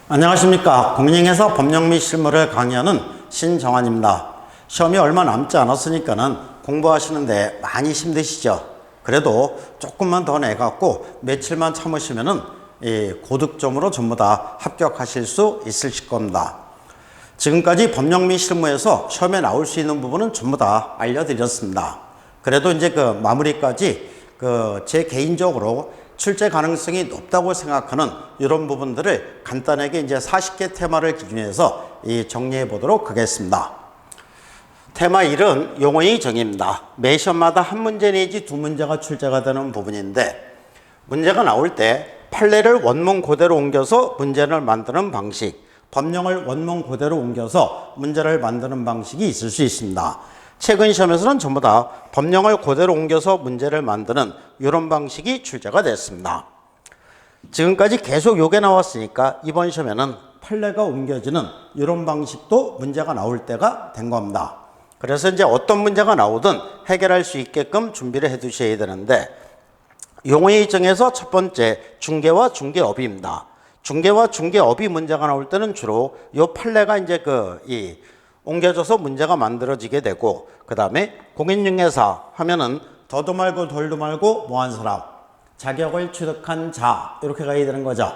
안녕하십니까. 공인중개사 법령 및 실무를 강의하는 신정환입니다. 시험이 얼마 남지 않았으니까는 공부하시는데 많이 힘드시죠? 그래도 조금만 더 내갖고 며칠만 참으시면은 고득점으로 전부 다 합격하실 수 있으실 겁니다. 지금까지 법령 및 실무에서 시험에 나올 수 있는 부분은 전부 다 알려드렸습니다. 그래도 이제 마무리까지 제 개인적으로 출제 가능성이 높다고 생각하는 이런 부분들을 간단하게 이제 40개 테마를 기준해서 정리해 보도록 하겠습니다. 테마 1은 용어의 정의입니다. 매 시험마다 한 문제 내지 두 문제가 출제가 되는 부분인데, 문제가 나올 때 판례를 원문 그대로 옮겨서 문제를 만드는 방식, 법령을 원문 그대로 옮겨서 문제를 만드는 방식이 있을 수 있습니다. 최근 시험에서는 전부 다 법령을 그대로 옮겨서 문제를 만드는 이런 방식이 출제가 됐습니다. 지금까지 계속 요게 나왔으니까 이번 시험에는 판례가 옮겨지는 이런 방식도 문제가 나올 때가 된 겁니다. 그래서 이제 어떤 문제가 나오든 해결할 수 있게끔 준비를 해 두셔야 되는데, 용어의 정에서 첫 번째 중개와 중개업입니다. 중개와 중개업이 문제가 나올 때는 주로 요 판례가 이제 옮겨져서 문제가 만들어지게 되고, 그 다음에 공인중개사 하면은 더도 말고 덜도 말고 뭐한 사람, 자격을 취득한 자, 이렇게 가야 되는 거죠.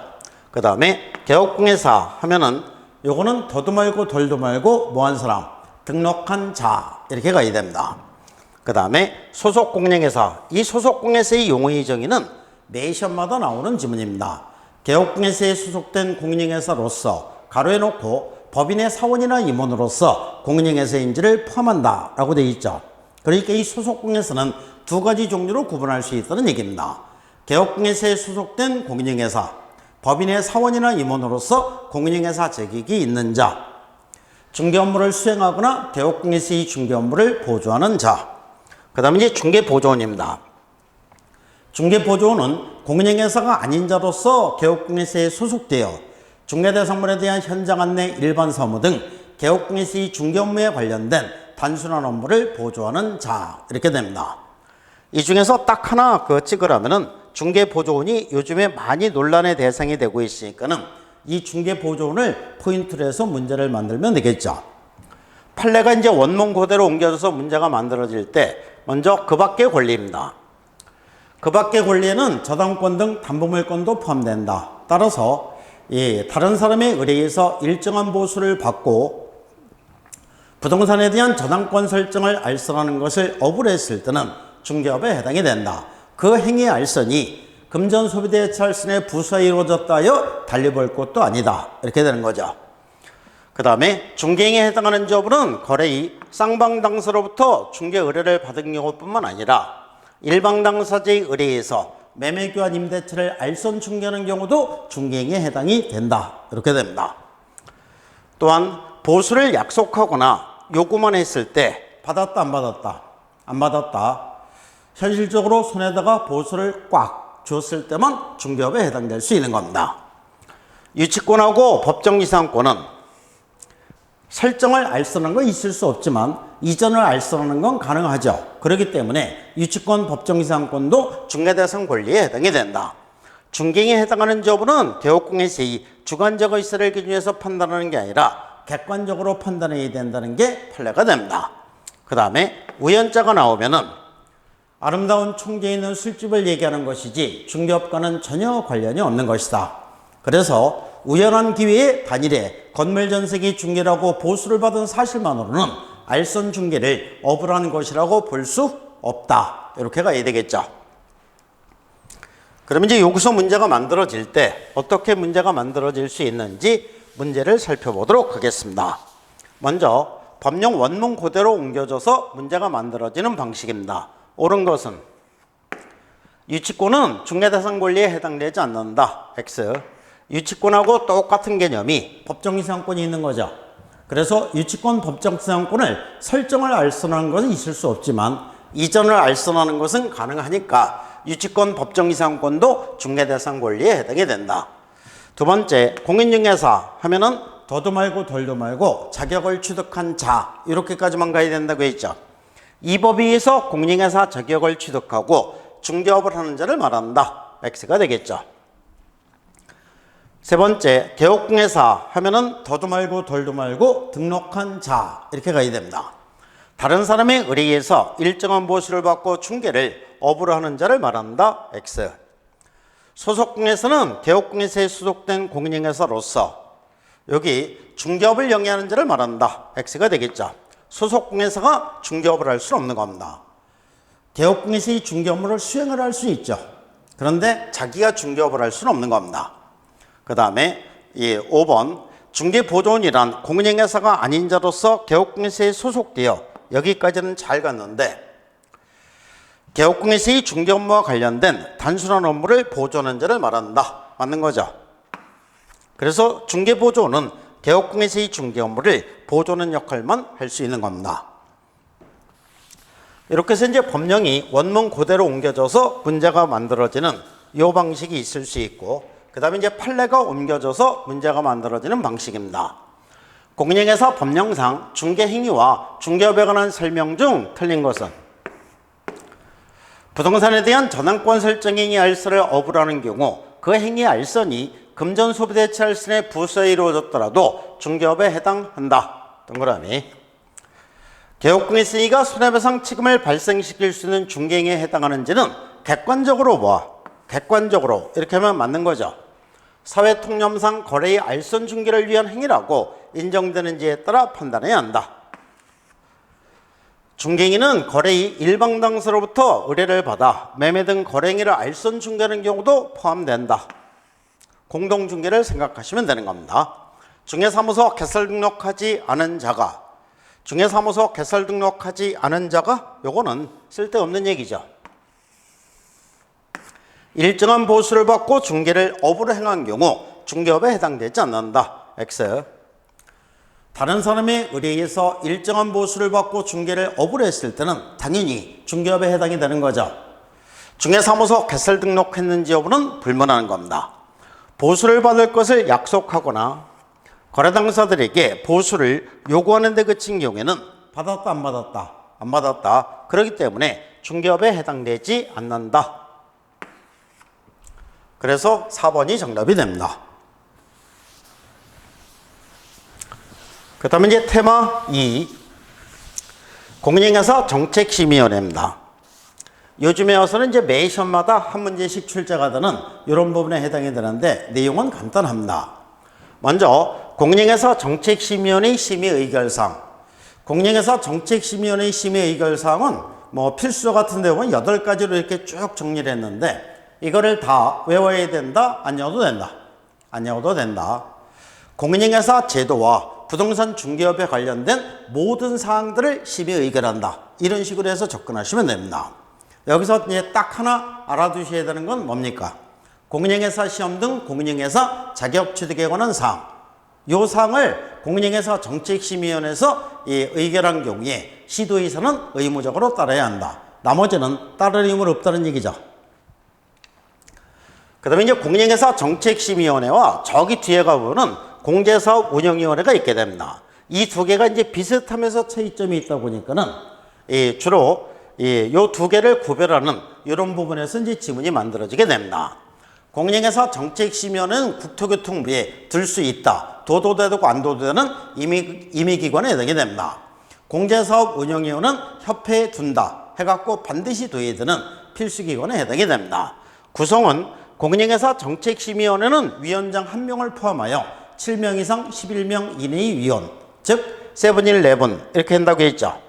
그 다음에 개업공개사 하면은 요거는 더도 말고 덜도 말고 뭐한 사람, 등록한 자, 이렇게 가야 됩니다. 그 다음에 소속공인회사, 이 소속공인회사의 용어의 정의는 매 시험마다 나오는 지문입니다. 개업공개사에 소속된 공인중개사로서 가로에 놓고 법인의 사원이나 임원으로서 공인중개사인지를 포함한다 라고 되어 있죠. 그러니까 이 소속공인회사는 두 가지 종류로 구분할 수 있다는 얘기입니다. 개업공개사에 소속된 공인중개사, 법인의 사원이나 임원으로서 공인중개사 자격이 있는 자, 중개 업무를 수행하거나 개업공개사의 중개 업무를 보조하는 자, 그 다음에 이제 중개보조원입니다. 중개보조원은 공인중개사가 아닌 자로서 개업공개사에 소속되어 중개대상물에 대한 현장 안내, 일반 사무 등 개업공개사의 중개 업무에 관련된 단순한 업무를 보조하는 자, 이렇게 됩니다. 이 중에서 딱 하나 찍으라면은 중개보조원이 요즘에 많이 논란의 대상이 되고 있으니까는 이 중개보조원을 포인트로 해서 문제를 만들면 되겠죠. 판례가 이제 원문 그대로 옮겨져서 문제가 만들어질 때 먼저 그 밖의 권리입니다. 그 밖의 권리에는 저당권 등 담보물권도 포함된다. 따라서 다른 사람의 의뢰에서 일정한 보수를 받고 부동산에 대한 저당권 설정을 알선하는 것을 업으로 했을 때는 중개업에 해당이 된다. 그 행위 알선이 금전 소비대 찰선의 부수에 이루어졌다 하여 달리 볼 것도 아니다. 이렇게 되는 거죠. 그 다음에 중개행위에 해당하는 업은 거래의 쌍방 당사로부터 중개 의뢰를 받은 경우뿐만 아니라 일방 당사자의 의뢰에서 매매교환 임대차를 알선 중개하는 경우도 중개행위에 해당이 된다. 이렇게 됩니다. 또한 보수를 약속하거나 요구만 했을 때 받았다 안 받았다 안 받았다 현실적으로 손에다가 보수를 꽉 줬을 때만 중개업에 해당될 수 있는 겁니다. 유치권하고 법정지상권은 설정을 알선하는 건 있을 수 없지만 이전을 알선하는 건 가능하죠. 그렇기 때문에 유치권, 법정지상권도 중개대상 권리에 해당이 된다. 중개행위에 해당하는 여부는 개업공개사의 주관적 의사를 기준해서 판단하는 게 아니라 객관적으로 판단해야 된다는 게 판례가 됩니다. 그 다음에 우연자가 나오면은 아름다운 총재에 있는 술집을 얘기하는 것이지 중개업과는 전혀 관련이 없는 것이다. 그래서 우연한 기회에 단일에 건물 전세기 중개라고 보수를 받은 사실만으로는 알선 중개를 업을 하는 것이라고 볼 수 없다. 이렇게 가야 되겠죠. 그러면 이제 여기서 문제가 만들어질 때 어떻게 문제가 만들어질 수 있는지 문제를 살펴보도록 하겠습니다. 먼저 법령 원문 그대로 옮겨져서 문제가 만들어지는 방식입니다. 옳은 것은 유치권은 중개대상 권리에 해당되지 않는다. X. 유치권하고 똑같은 개념이 법정지상권이 있는 거죠. 그래서 유치권, 법정지상권을 설정을 알선하는 것은 있을 수 없지만 이전을 알선하는 것은 가능하니까 유치권, 법정지상권도 중개대상 권리에 해당이 된다. 두 번째, 공인중개사 하면은 더도 말고 덜도 말고 자격을 취득한 자, 이렇게까지만 가야 된다고 했죠. 이 법에 의해서 공인중개사 자격을 취득하고 중개업을 하는 자를 말한다. X가 되겠죠. 세 번째, 개업공예사 하면은 더도 말고 덜도 말고 등록한 자 이렇게 가야 됩니다. 다른 사람의 의뢰에서 일정한 보수를 받고 중개를 업으로 하는 자를 말한다. X. 소속공예사는 개업공예사에 소속된 공인인회사로서 여기 중개업을 영위하는 자를 말한다. X가 되겠죠. 소속공예사가 중개업을 할 수는 없는 겁니다. 개업공예사의 중개 업무를 수행을 할 수 있죠. 그런데 자기가 중개업을 할 수는 없는 겁니다. 그 다음에 5번 중개보조원이란 공인인회사가 아닌 자로서 개업공예사에 소속되어 여기까지는 잘 갔는데 개업공예사의 중개 업무와 관련된 단순한 업무를 보조하는 자를 말한다. 맞는 거죠. 그래서 중개보조원은 개업공예사의 중개 업무를 보조하는 역할만 할 수 있는 겁니다. 이렇게 해서 이제 법령이 원문 그대로 옮겨져서 문제가 만들어지는 이 방식이 있을 수 있고, 그 다음에 이제 판례가 옮겨져서 문제가 만들어지는 방식입니다. 공인인회사 법령상 중개행위와 중개업에 관한 설명 중 틀린 것은 부동산에 대한 저당권 설정 행위 알선을 업으로 하는 경우 그 행위 알선이 금전 소비 대체 알선의 부서에 이루어졌더라도 중개업에 해당한다. 동그라미. 개업공예사가 손해배상 책임을 발생시킬 수 있는 중개행위에 해당하는지는 객관적으로 객관적으로 이렇게 하면 맞는 거죠. 사회통념상 거래의 알선 중개를 위한 행위라고 인정되는지에 따라 판단해야 한다. 중개행위는 거래의 일방당사로부터 의뢰를 받아 매매 등 거래행위를 알선 중개하는 경우도 포함된다. 공동중개를 생각하시면 되는 겁니다. 중개사무소 개설 등록하지 않은 자가 중개사무소 개설 등록하지 않은 자가 요거는 쓸데없는 얘기죠. 일정한 보수를 받고 중개를 업으로 행한 경우 중개업에 해당되지 않는다. X. 다른 사람의 의뢰에서 일정한 보수를 받고 중개를 업으로 했을 때는 당연히 중개업에 해당이 되는 거죠. 중개사무소 개설 등록했는지 여부는 불문하는 겁니다. 보수를 받을 것을 약속하거나 거래 당사들에게 보수를 요구하는 데 그친 경우에는 받았다 안 받았다 안 받았다 그렇기 때문에 중개업에 해당되지 않는다. 그래서 4번이 정답이 됩니다. 그 다음에 이제 테마 2 공인인회사 정책심의위원회입니다. 요즘에 와서는 이제 매 시험마다 한 문제씩 출제가 되는 이런 부분에 해당이 되는데 내용은 간단합니다. 먼저 공인인회사 정책심의위원회 심의의결사항. 공인인회사 정책심의위원회 심의의결사항은 뭐 필수 같은 데 보면 8가지로 이렇게 쭉 정리를 했는데 이거를 다 외워야 된다? 안 외워도 된다? 안 외워도 된다. 공인인회사 제도와 부동산 중개업에 관련된 모든 사항들을 심의의결한다. 이런 식으로 해서 접근하시면 됩니다. 여기서 이제 딱 하나 알아두셔야 되는 건 뭡니까? 공인인회사 시험 등 공인인회사 자격 취득에 관한 사항. 이 사항을 공인인회사 정책심의위원회에서 의결한 경우에 시도의사는 의무적으로 따라야 한다. 나머지는 따를 의무는 없다는 얘기죠. 그 다음에 이제 공인인회사 정책심의위원회와 저기 뒤에 가보면 공제사업 운영위원회가 있게 됩니다. 이 두 개가 이제 비슷하면서 차이점이 있다 보니까는 주로 이 두 개를 구별하는 이런 부분에서 이제 지문이 만들어지게 됩니다. 공인인회사 정책심의위원회는 국토교통부에 들 수 있다. 도도되고 안 도도되는 임의기관에 해당이 됩니다. 공제사업 운영위원회는 협회에 둔다. 해갖고 반드시 둬야 되는 필수기관에 해당이 됩니다. 구성은 공인인회사 정책심의위원회는 위원장 1명을 포함하여 7명 이상 11명 이내의 위원, 즉 세븐일레븐 이렇게 한다고 했죠.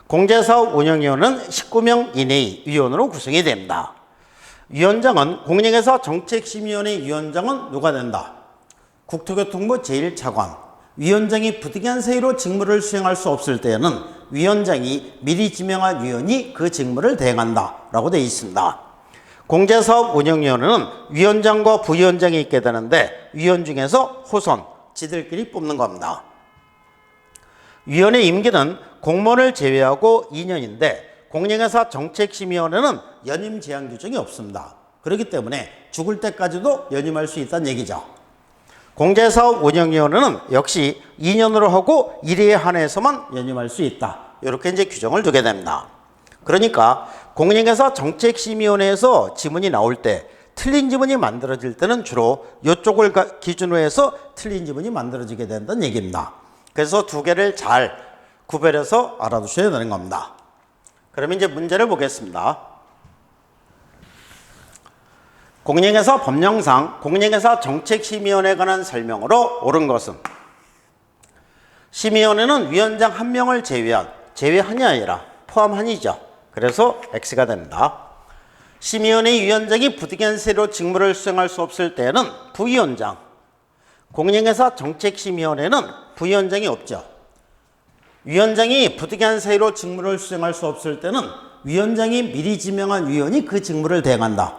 공제사업 운영위원회는 19명 이내의 위원으로 구성이 됩니다. 위원장은 공인인회사 정책심의위원회 위원장은 누가 된다? 국토교통부 제1차관. 위원장이 부득이한 사유로 직무를 수행할 수 없을 때에는 위원장이 미리 지명한 위원이 그 직무를 대행한다 라고 되어 있습니다. 공제사업 운영위원회는 위원장과 부위원장이 있게 되는데 위원 중에서 호선, 지들끼리 뽑는 겁니다. 위원회 임기는 공무원을 제외하고 2년인데 공인인회사 정책심의위원회는 연임 제한 규정이 없습니다. 그렇기 때문에 죽을 때까지도 연임할 수 있다는 얘기죠. 공제사업 운영위원회는 역시 2년으로 하고 1회에 한해서만 연임할 수 있다. 이렇게 이제 규정을 두게 됩니다. 그러니까 공인인회사 정책심의위원회에서 지문이 나올 때 틀린 지문이 만들어질 때는 주로 이쪽을 기준으로 해서 틀린 지문이 만들어지게 된다는 얘기입니다. 그래서 두 개를 잘 구별해서 알아두셔야 되는 겁니다. 그러면 이제 문제를 보겠습니다. 공인중개사 법령상 공인중개사 정책심의위원회에 관한 설명으로 옳은 것은 심의위원회는 위원장 한 명을 제외한이 아니라 포함한이죠. 그래서 X가 됩니다. 심의위원회 위원장이 부득이한 사유로 직무를 수행할 수 없을 때에는 부위원장, 공인중개사 정책심의위원회는 부위원장이 없죠. 위원장이 부득이한 사유로 직무를 수행할 수 없을 때는 위원장이 미리 지명한 위원이 그 직무를 대행한다.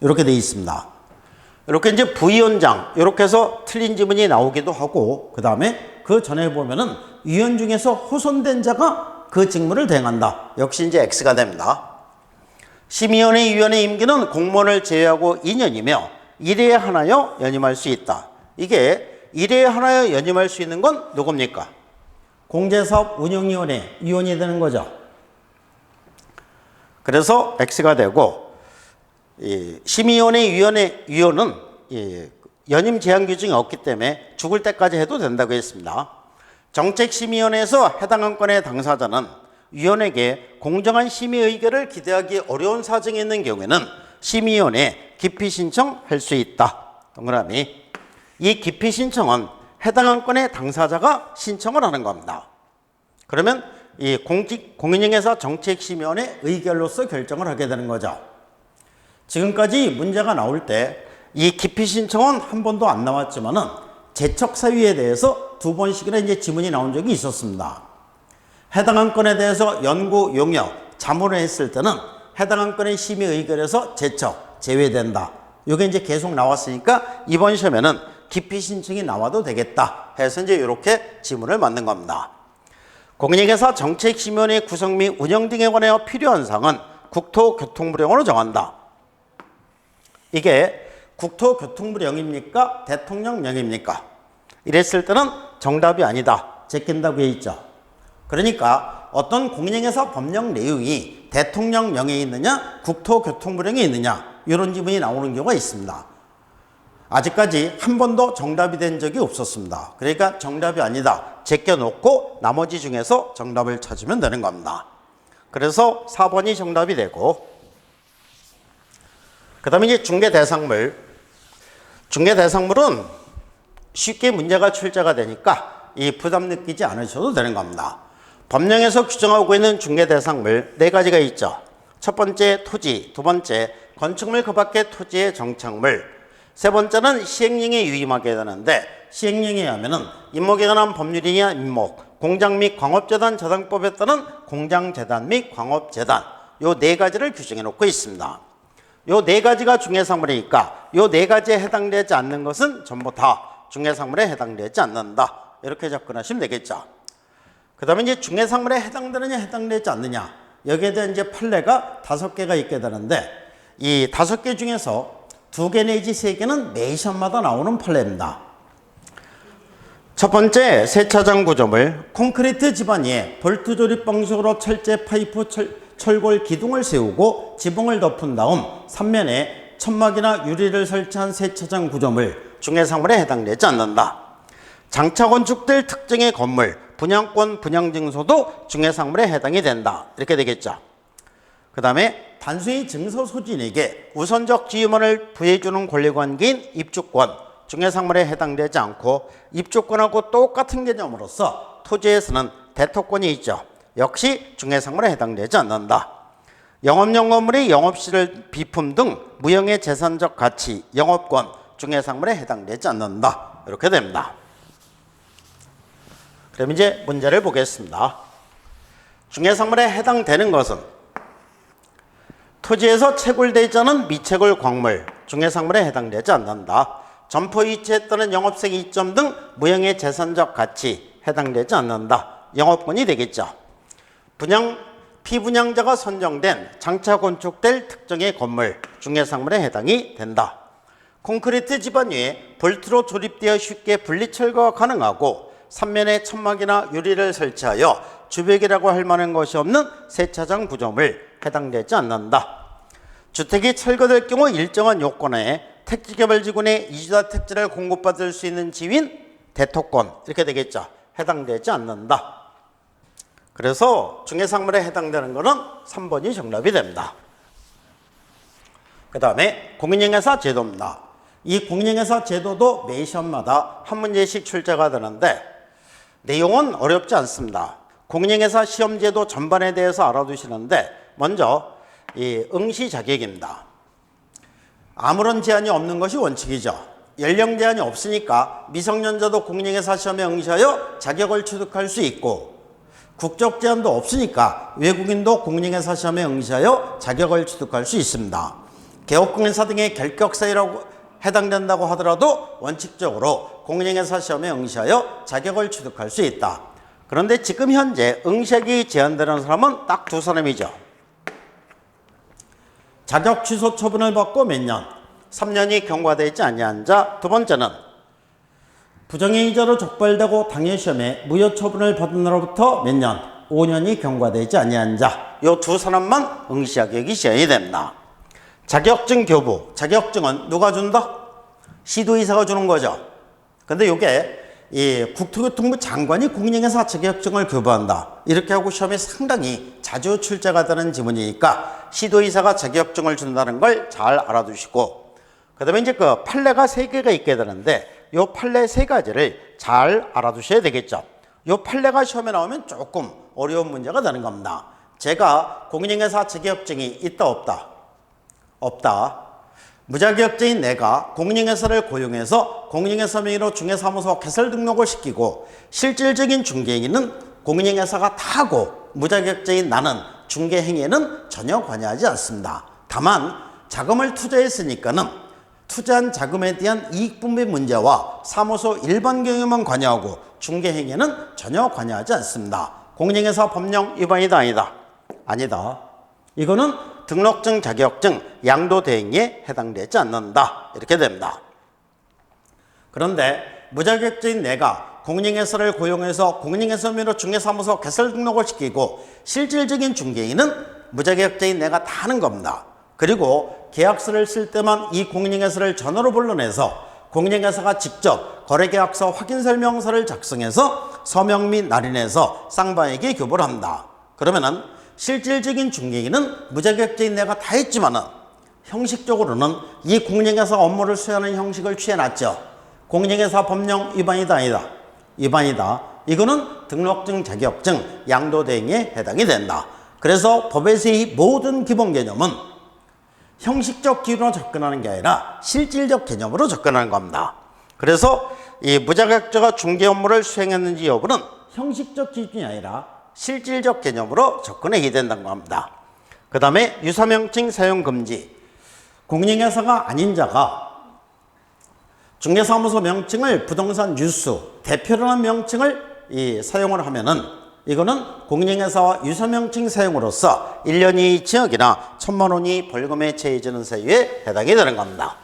이렇게 되어 있습니다. 이렇게 이제 부위원장 이렇게 해서 틀린 지문이 나오기도 하고 그 다음에 그 전에 보면은 위원 중에서 호선된 자가 그 직무를 대행한다. 역시 이제 X가 됩니다. 심의위원회 위원의 임기는 공무원을 제외하고 2년이며 1회에 하나여 연임할 수 있다. 이게 1회에 하나여 연임할 수 있는 건 누굽니까? 공제사업 운영위원회 위원이 되는 거죠. 그래서 X가 되고 심의위원회 위원은 연임 제한 규정이 없기 때문에 죽을 때까지 해도 된다고 했습니다. 정책심의위원회에서 해당 안건의 당사자는 위원에게 공정한 심의 의결을 기대하기 어려운 사정이 있는 경우에는 심의위원회에 기피 신청할 수 있다. 동그라미. 이 기피 신청은 해당 안건의 당사자가 신청을 하는 겁니다. 그러면 이 공인중개사 정책심의위원회 의결로서 결정을 하게 되는 거죠. 지금까지 문제가 나올 때 이 기피 신청은 한 번도 안 나왔지만은 제척 사유에 대해서 두 번씩이나 이제 지문이 나온 적이 있었습니다. 해당 안건에 대해서 연구, 용역, 자문을 했을 때는 해당 안건의 심의 의결에서 제척, 제외된다. 이게 이제 계속 나왔으니까 이번 시험에는 기피 신청이 나와도 되겠다 해서 이제 이렇게 지문을 만든 겁니다. 공인중개사 정책심의위원회 구성 및 운영 등에 관하여 필요한 사항은 국토교통부령으로 정한다. 이게 국토교통부령입니까? 대통령령입니까? 이랬을 때는 정답이 아니다. 제낀다고 돼 있죠. 그러니까 어떤 공인중개사 법령 내용이 대통령령에 있느냐, 국토교통부령에 있느냐 이런 지문이 나오는 경우가 있습니다. 아직까지 한 번도 정답이 된 적이 없었습니다. 그러니까 정답이 아니다. 제껴놓고 나머지 중에서 정답을 찾으면 되는 겁니다. 그래서 4번이 정답이 되고 그 다음에 이제 중개대상물. 중개대상물은 쉽게 문제가 출제가 되니까 이 부담 느끼지 않으셔도 되는 겁니다. 법령에서 규정하고 있는 중개대상물 4가지가 있죠. 첫 번째 토지, 두 번째 건축물 그 밖의 토지의 정착물, 세 번째는 시행령에 유임하게 되는데 시행령에 하면은 임목에 관한 법률이냐 임목, 공장 및 광업재단 저당법에 따른 공장재단 및 광업재단 요 4가지를 규정해 놓고 있습니다. 요 4가지가 중개상물이니까 요 4가지에 해당되지 않는 것은 전부 다 중개상물에 해당되지 않는다. 이렇게 접근하시면 되겠죠. 그 다음에 이제 중개상물에 해당되느냐 해당되지 않느냐 여기에 대한 이제 판례가 5개가 있게 되는데 이 5개 중에서 2개 내지 3개는 매 시험마다 나오는 판례입니다. 첫 번째 세차장 구조물 콘크리트 지반 위에 볼트 조립 방식으로 철제 파이프 철골 기둥을 세우고 지붕을 덮은 다음 3면에 천막이나 유리를 설치한 세차장 구조물 중개상물에 해당되지 않는다. 장차 건축될 특정의 건물 분양권 분양증서도 중개상물에 해당이 된다. 이렇게 되겠죠. 그 다음에 단순히 증서 소진에게 우선적 지위만을 부여해주는 권리관계인 입주권 중개상물에 해당되지 않고 입주권하고 똑같은 개념으로서 토지에서는 대토권이 있죠. 역시 중개상물에 해당되지 않는다. 영업용 건물의 영업시설 비품 등 무형의 재산적 가치 영업권 중개상물에 해당되지 않는다. 이렇게 됩니다. 그럼 이제 문제를 보겠습니다. 중개상물에 해당되는 것은 토지에서 채굴되지 않은 미채굴 광물 중개상물에 해당되지 않는다. 점포 위치에 따른 영업생 이점 등 무형의 재산적 가치 해당되지 않는다. 영업권이 되겠죠. 피분양자가 선정된 장차 건축될 특정의 건물 중개상물에 해당이 된다. 콘크리트 지반 위에 볼트로 조립되어 쉽게 분리 철거가 가능하고 3면에 천막이나 유리를 설치하여 주백이라고 할 만한 것이 없는 세차장 구조물 해당되지 않는다. 주택이 철거될 경우 일정한 요건에 택지개발지구내 이주다택지를 공급받을 수 있는 지위인 대토권 이렇게 되겠죠. 해당되지 않는다. 그래서 중개상물에 해당되는 것은 3번이 정답이 됩니다. 그 다음에 공인중개사 제도입니다. 이 공인중개사 제도도 매 시험마다 한 문제씩 출제가 되는데 내용은 어렵지 않습니다. 공인중개사 시험제도 전반에 대해서 알아두시는데 먼저 이 응시 자격입니다. 아무런 제한이 없는 것이 원칙이죠. 연령 제한이 없으니까 미성년자도 공인중개사 시험에 응시하여 자격을 취득할 수 있고 국적 제한도 없으니까 외국인도 공인중개사 시험에 응시하여 자격을 취득할 수 있습니다. 개업공인사 등의 결격 사유라고 해당된다고 하더라도 원칙적으로 공인중개사 시험에 응시하여 자격을 취득할 수 있다. 그런데 지금 현재 응시하기 제한되는 사람은 딱 두 사람이죠. 자격 취소 처분을 받고 몇 년? 3년이 경과되지 아니한 자. 두 번째는 부정행위자로 적발되고 당해 시험에 무효 처분을 받은 날로부터 몇 년? 5년이 경과되지 아니한 자. 이 두 사람만 응시 자격이 시행이 됩니다. 자격증 교부. 자격증은 누가 준다? 시도이사가 주는 거죠. 근데 이게 이 국토교통부 장관이 공인중개사 자격증을 교부한다. 이렇게 하고 시험에 상당히 자주 출제가 되는 지문이니까 시도이사가 자격증을 준다는 걸 잘 알아두시고, 그 다음에 이제 그 판례가 3개가 있게 되는데 요 판례 3가지를 잘 알아두셔야 되겠죠. 요 판례가 시험에 나오면 조금 어려운 문제가 되는 겁니다. 제가 공인중개사 자격증이 있다 없다? 없다. 무자격증인 내가 공인중개사를 고용해서 공인중개사 명의로 중개사무소 개설 등록을 시키고 실질적인 중개행위는 공인중개사가 다 하고 무자격증인 나는 중개행위에는 전혀 관여하지 않습니다. 다만 자금을 투자했으니까는 투자한 자금에 대한 이익분배 문제와 사무소 일반 경영만 관여하고 중개행위에는 전혀 관여하지 않습니다. 공인중개사 법령 위반이다 아니다? 아니다. 이거는 등록증, 자격증, 양도대행에 해당되지 않는다. 이렇게 됩니다. 그런데 무자격증인 내가 공인중개사를 고용해서 공인중개사 명의로 중개사무소 개설 등록을 시키고 실질적인 중개인은 무자격증인 내가 다 하는 겁니다. 그리고 계약서를 쓸 때만 이 공인중개사를 전화로 불러내서 공인중개사가 직접 거래계약서 확인설명서를 작성해서 서명 및 날인해서 쌍방에게 교부를 합니다. 그러면은 실질적인 중개인은 무자격증인 내가 다 했지만은 형식적으로는 이 공인중개사 업무를 수행하는 형식을 취해놨죠. 공인중개사 법령 위반이다 아니다? 위반이다. 이거는 등록증, 자격증, 양도대행에 해당이 된다. 그래서 법에서의 모든 기본 개념은 형식적 기준으로 접근하는 게 아니라 실질적 개념으로 접근하는 겁니다. 그래서 이 무자격자가 중개 업무를 수행했는지 여부는 형식적 기준이 아니라 실질적 개념으로 접근해야 된다는 겁니다. 그 다음에 유사명칭 사용 금지. 공인중개사가 아닌 자가 중개사무소 명칭을 부동산 유수, 대표라는 명칭을 사용을 하면은 이거는 공인중개사와 유사명칭 사용으로서 1년 이하 징역이나 1,000만 원이 벌금에 처해지는 사유에 해당이 되는 겁니다.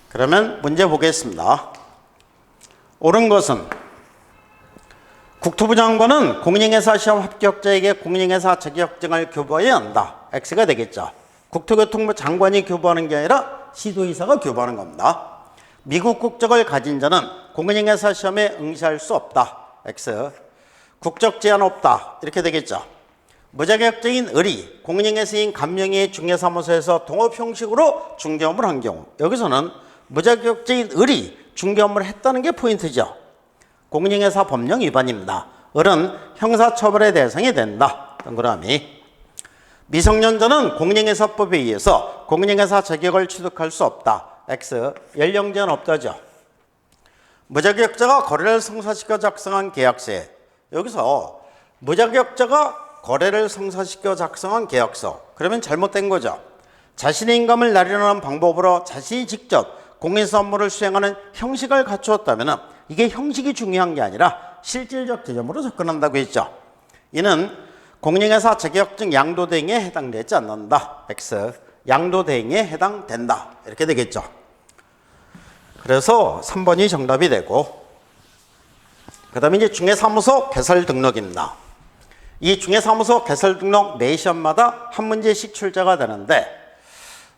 그러면 문제 보겠습니다. 옳은 것은 국토부 장관은 공인중개사 시험 합격자에게 공인중개사 자격증을 교부해야 한다. X가 되겠죠. 국토교통부 장관이 교부하는 게 아니라 시도이사가 교부하는 겁니다. 미국 국적을 가진 자는 공인중개사 시험에 응시할 수 없다. X. 국적 제한 없다. 이렇게 되겠죠. 무자격증인 을이 공인중개사인 간명의 중개사무소에서 동업 형식으로 중개업을 한 경우, 여기서는 무자격증인 을이 중개업을 했다는 게 포인트죠. 공인중개사 법령 위반입니다. 을은 형사처벌의 대상이 된다. 동그라미. 미성년자는 공인중개사법에 의해서 공인중개사 자격을 취득할 수 없다. X. 연령 제한 없다죠. 무자격자가 거래를 성사시켜 작성한 계약서에, 여기서 무자격자가 거래를 성사시켜 작성한 계약서, 그러면 잘못된 거죠. 자신의 인감을 날리는 방법으로 자신이 직접 공인사 업무를 수행하는 형식을 갖추었다면 이게 형식이 중요한 게 아니라 실질적 개념으로 접근한다고 했죠. 이는 공인중개사 자격증 양도대행에 해당되지 않는다. X. 양도대행에 해당된다. 이렇게 되겠죠. 그래서 3번이 정답이 되고, 그 다음에 이제 중개사무소 개설 등록입니다. 이 중개사무소 개설 등록 매 시험마다 한 문제씩 출제가 되는데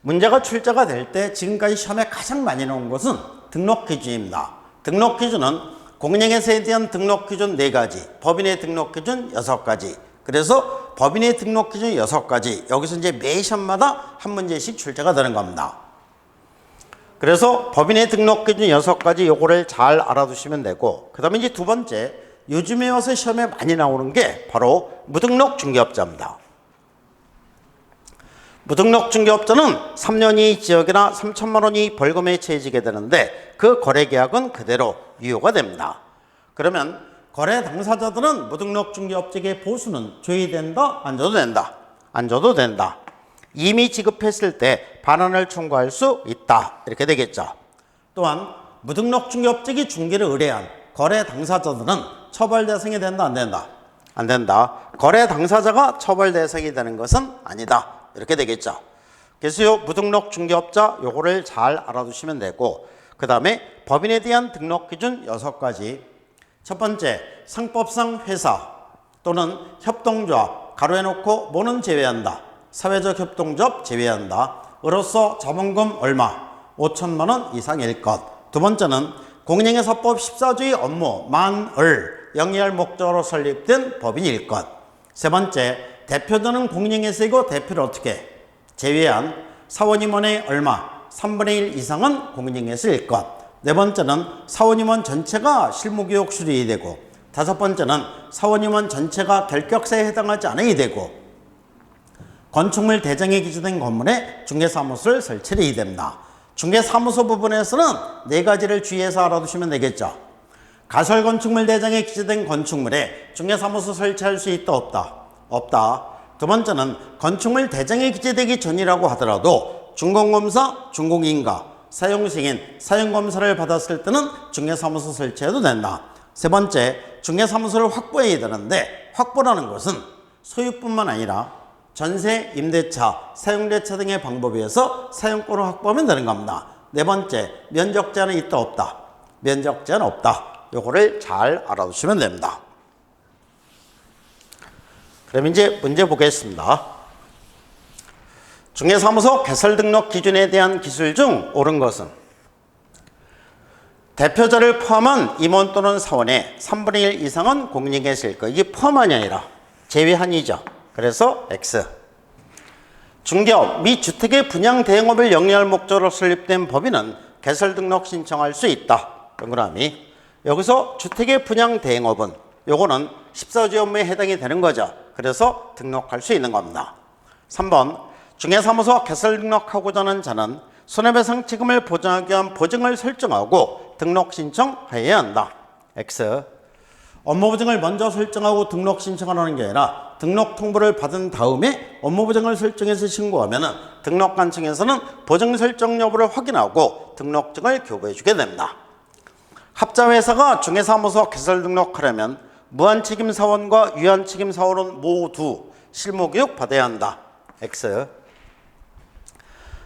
문제가 출제가 될 때 지금까지 시험에 가장 많이 나온 것은 등록 기준입니다. 등록 기준은 공인중개사에 대한 등록 기준 4가지, 법인의 등록 기준 6가지. 그래서 법인의 등록 기준 6가지. 여기서 이제 매 시험마다 한 문제씩 출제가 되는 겁니다. 그래서 법인의 등록 기준 6가지 요거를 잘 알아두시면 되고, 그 다음에 이제 두 번째, 요즘에 와서 시험에 많이 나오는 게 바로 무등록 중개업자입니다. 무등록 중개업자는 3년 이내 지역이나 3천만 원 이내 벌금에 처해지게 되는데 그 거래계약은 그대로 유효가 됩니다. 그러면 거래 당사자들은 무등록 중개업자의 보수는 줘야 된다? 안 줘도 된다? 안 줘도 된다. 이미 지급했을 때 반환을 청구할 수 있다. 이렇게 되겠죠. 또한 무등록 중개업자의 중개를 의뢰한 거래 당사자들은 처벌 대상이 된다? 안 된다? 안 된다. 거래 당사자가 처벌 대상이 되는 것은 아니다. 이렇게 되겠죠. 그래서 요 무등록 중개업자 요거를 잘 알아두시면 되고, 그 다음에 법인에 대한 등록 기준 6가지. 첫 번째, 상법상 회사 또는 협동조합 가로해 놓고 뭐는 제외한다. 사회적 협동조합 제외한다. 으로서 자본금 얼마? 5천만 원 이상일 것. 두 번째는 공인중개사법 14조의 업무 만을 영위할 목적으로 설립된 법인일 것. 세 번째, 대표자는 공인중개사이고 대표를 어떻게 제외한 사원임원의 얼마 3분의 1 이상은 공인중개사일 것. 네 번째는 사원임원 전체가 실무교육 수료이 되고, 다섯 번째는 사원임원 전체가 결격사에 해당하지 않아야 되고, 건축물 대장에 기재된 건물에 중개사무소를 설치해야 됩니다. 중개사무소 부분에서는 4가지를 주의해서 알아두시면 되겠죠. 가설건축물 대장에 기재된 건축물에 중개사무소 설치할 수 있다 없다? 없다. 두 번째는 건축물 대장에 기재되기 전이라고 하더라도 준공검사, 준공인가, 사용승인, 사용검사를 받았을 때는 중개사무소 설치해도 된다. 세 번째, 중개사무소를 확보해야 되는데 확보라는 것은 소유뿐만 아니라 전세, 임대차, 사용대차 등의 방법에 의해서 사용권을 확보하면 되는 겁니다. 네 번째, 면적 제한은 있다 없다? 면적 제한 없다. 요거를 잘 알아두시면 됩니다. 그럼 이제 문제 보겠습니다. 중개사무소 개설 등록 기준에 대한 기술 중 옳은 것은 대표자를 포함한 임원 또는 사원의 3분의 1 이상은 공인중개사일 것. 이게 포함한이 아니라 제외한이죠. 그래서 X. 중개업 및 주택의 분양 대행업을 영위할 목적으로 설립된 법인은 개설 등록 신청할 수 있다. 동그라미. 여기서 주택의 분양 대행업은 요거는 14조 업무에 해당이 되는 거죠. 그래서 등록할 수 있는 겁니다. 3번, 중개사무소 개설 등록하고자 하는 자는 손해배상 책임을 보장하기 위한 보증을 설정하고 등록 신청해야 한다. X. 업무보증을 먼저 설정하고 등록 신청하는 게 아니라 등록 통보를 받은 다음에 업무보증을 설정해서 신고하면 등록관청에서는 보증 설정 여부를 확인하고 등록증을 교부해 주게 됩니다. 합자회사가 중개사무소 개설 등록하려면 무한책임사원과 유한책임사원은 모두 실무교육 받아야 한다. X.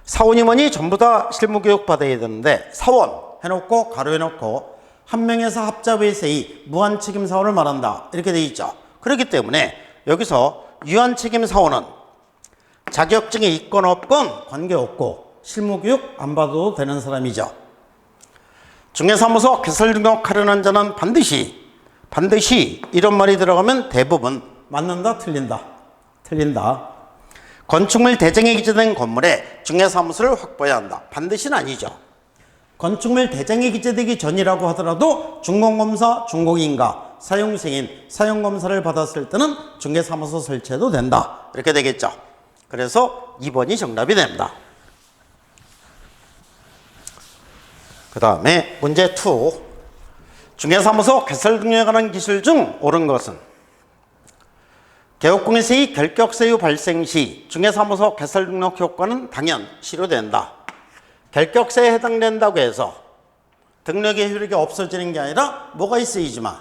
사원임원이 전부 다 실무교육 받아야 되는데 사원 해놓고 가로해놓고 한 명에서 합자회사의 무한책임사원을 말한다. 이렇게 돼 있죠. 그렇기 때문에 여기서 유한책임사원은 자격증이 있건 없건 관계없고 실무교육 안 받아도 되는 사람이죠. 중개사무소 개설 등록하려는 자는 반드시 이런 말이 들어가면 대부분 맞는다 틀린다? 틀린다. 건축물 대장에 기재된 건물에 중개사무소를 확보해야 한다. 반드시는 아니죠. 건축물 대장에 기재되기 전이라고 하더라도 준공검사, 준공인가, 사용승인, 사용검사를 받았을 때는 중개사무소 설치해도 된다. 이렇게 되겠죠. 그래서 2번이 정답이 됩니다. 그 다음에 문제 2. 중개사무소 개설 등록에 관한 기술 중 옳은 것은 개업공인세의 결격사유 발생 시 중개사무소 개설 등록 효과는 당연 실효된다. 결격사에 해당된다고 해서 등록의 효력이 없어지는 게 아니라 뭐가 있어야지만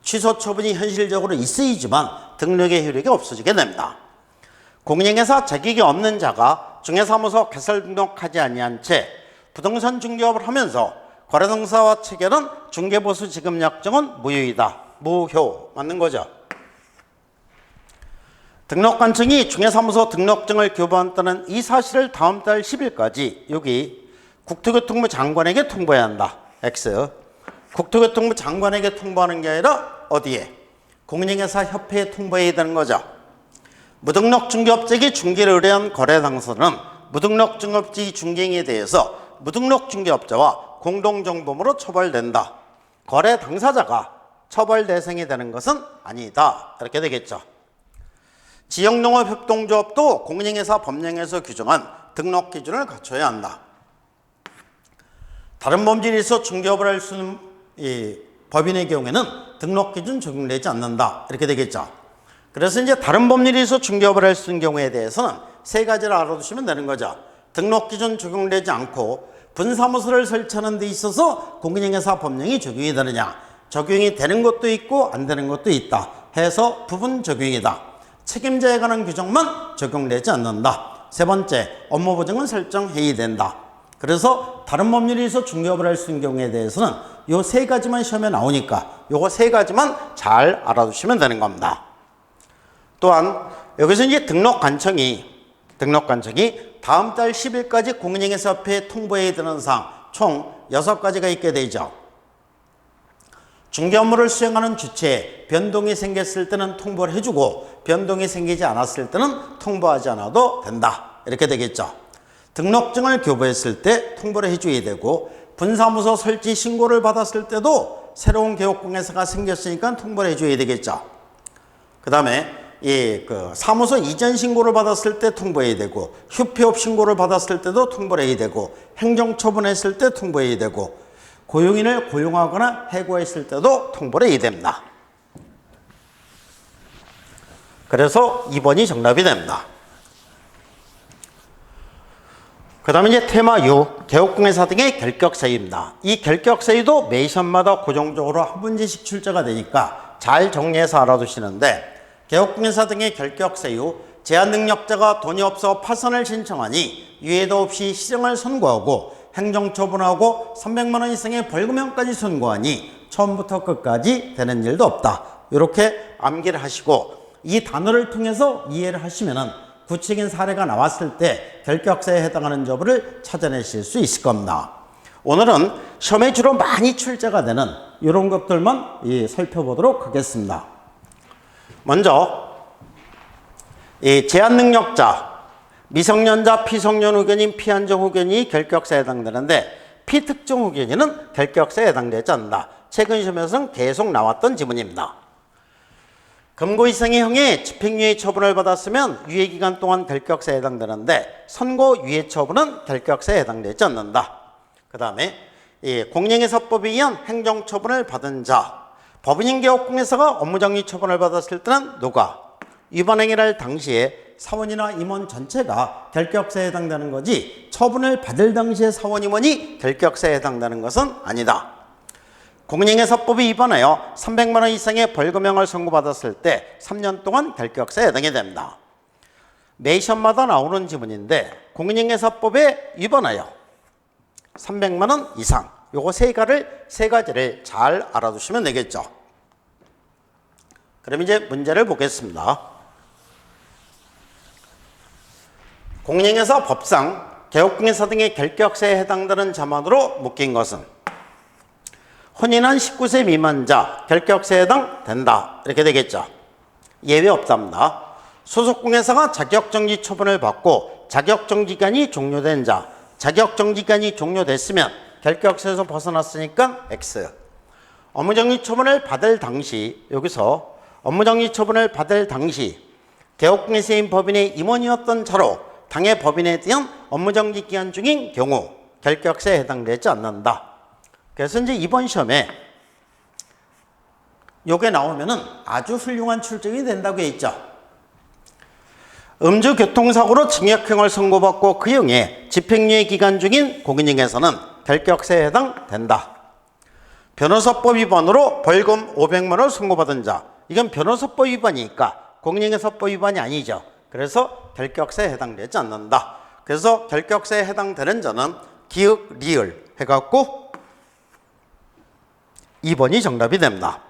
취소 처분이 현실적으로 있어야지만 등록의 효력이 없어지게 됩니다. 공인중개사 자격이 없는 자가 중개사무소 개설 등록하지 아니한 채 부동산 중개업을 하면서 거래등사와 체결은 중개보수 지급 약정은 무효이다. 무효 맞는 거죠. 등록관청이 중개사무소 등록증을 교부한다는 이 사실을 다음 달 10일까지 여기 국토교통부 장관에게 통보해야 한다. X. 국토교통부 장관에게 통보하는 게 아니라 어디에? 공인중개사 협회에 통보해야 되는 거죠. 무등록 중개업자에게 중개를 의뢰한 거래 당사자는 무등록 중개업자의 중개행위에 대해서 무등록 중개업자와 공동정범으로 처벌된다. 거래 당사자가 처벌 대상이 되는 것은 아니다. 이렇게 되겠죠. 지역농업협동조합도 공인중개사 법령에서 규정한 등록 기준을 갖춰야 한다. 다른 범죄에 있어 중개업을 할 수 있는 이 법인의 경우에는 등록 기준 적용되지 않는다. 이렇게 되겠죠. 그래서 이제 다른 법률에 있어 중개업을 할 수 있는 경우에 대해서는 세 가지를 알아두시면 되는 거죠. 등록 기준 적용되지 않고 분사무소를 설치하는 데 있어서 공인중개사 법령이 적용이 되느냐. 적용이 되는 것도 있고 안 되는 것도 있다. 해서 부분 적용이다. 책임자에 관한 규정만 적용되지 않는다. 세 번째, 업무 보증은 설정해야 된다. 그래서 다른 법률에 있어 중개업을 할 수 있는 경우에 대해서는 요 세 가지만 시험에 나오니까 요거 세 가지만 잘 알아두시면 되는 겁니다. 또한 여기서 이제 등록관청이 다음 달 10일까지 공인중개사협회에 통보해야 되는 사항 총 6가지가 있게 되죠. 중개 업무를 수행하는 주체에 변동이 생겼을 때는 통보를 해주고 변동이 생기지 않았을 때는 통보하지 않아도 된다. 이렇게 되겠죠. 등록증을 교부했을 때 통보를 해줘야 되고 분사무소 설치 신고를 받았을 때도 새로운 개업공개사가 생겼으니까 통보를 해줘야 되겠죠. 그 다음에 사무소 이전 신고를 받았을 때 통보해야 되고 휴폐업 신고를 받았을 때도 통보를 해야 되고 행정처분했을 때 통보해야 되고 고용인을 고용하거나 해고했을 때도 통보를 해야 됩니다. 그래서 2번이 정답이 됩니다. 그 다음에 이제 테마 6, 개업공개사 등의 결격사유입니다. 이 결격사유도 매 시험마다 고정적으로 한 문제씩 출제가 되니까 잘 정리해서 알아두시는데 개업공개사 등의 결격사유, 제한능력자가 돈이 없어 파산을 신청하니 유예도 없이 실형을 선고하고 행정처분하고 300만 원 이상의 벌금형까지 선고하니 처음부터 끝까지 되는 일도 없다. 이렇게 암기를 하시고 이 단어를 통해서 이해를 하시면은 구체적인 사례가 나왔을 때 결격사에 해당하는 여부를 찾아내실 수 있을 겁니다. 오늘은 시험에 주로 많이 출제가 되는 이런 것들만 살펴보도록 하겠습니다. 먼저 제한능력자, 미성년자, 피성년 후견인, 피한정 후견인이 결격사에 해당되는데 피특정 후견인은 결격사에 해당되지 않는다. 최근 시험에서는 계속 나왔던 지문입니다. 금고 이상의 형의 집행유예 처분을 받았으면 유예기간 동안 결격사에 해당되는데 선고 유예 처분은 결격사에 해당되지 않는다. 그 다음에 공인중개사법에 의한 행정처분을 받은 자, 법인인 개업공개사가 업무정지 처분을 받았을 때는 누가? 위반행위를 할 당시에 사원이나 임원 전체가 결격사에 해당되는 거지 처분을 받을 당시에 사원, 임원이 결격사에 해당되는 것은 아니다. 공인중개사법에 위반하여 300만 원 이상의 벌금형을 선고받았을 때 3년 동안 결격사에 해당이 됩니다. 매 시험마다 나오는 지문인데 공인중개사법에 위반하여 300만 원 이상 요거 세 가지를 잘 알아두시면 되겠죠. 그럼 이제 문제를 보겠습니다. 공인중개사 법상 개업공개사 등의 결격사에 해당되는 자만으로 묶인 것은 혼인한 19세 미만자 결격사에 해당된다. 이렇게 되겠죠. 예외 없답니다. 소속공개사가 자격정지 처분을 받고 자격정지기간이 종료된 자, 자격정지기간이 종료됐으면 결격사에서 벗어났으니까 X. 업무정지 처분을 받을 당시, 여기서 업무정지 처분을 받을 당시 개업공개사인 법인의 임원이었던 자로 당해 법인에 대한 업무정지 기간 중인 경우 결격사에 해당되지 않는다. 그래서 이제 이번 시험에 요게 나오면은 아주 훌륭한 출제가 된다고 했죠. 음주 교통사고로 징역형을 선고받고 그 형의 집행유예 기간 중인 공인중개사는 결격사에 해당된다. 변호사법 위반으로 벌금 500만 원을 선고받은 자, 이건 변호사법 위반이니까 공인중개사법 위반이 아니죠. 그래서 결격사에 해당되지 않는다. 그래서 결격사에 해당되는 자는 기역, 리을 해갖고 2번이 정답이 됩니다.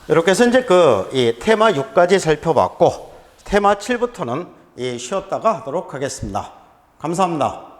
이렇게 해서 이제 이 테마 6까지 살펴봤고, 테마 7부터는 쉬었다가 하도록 하겠습니다. 감사합니다.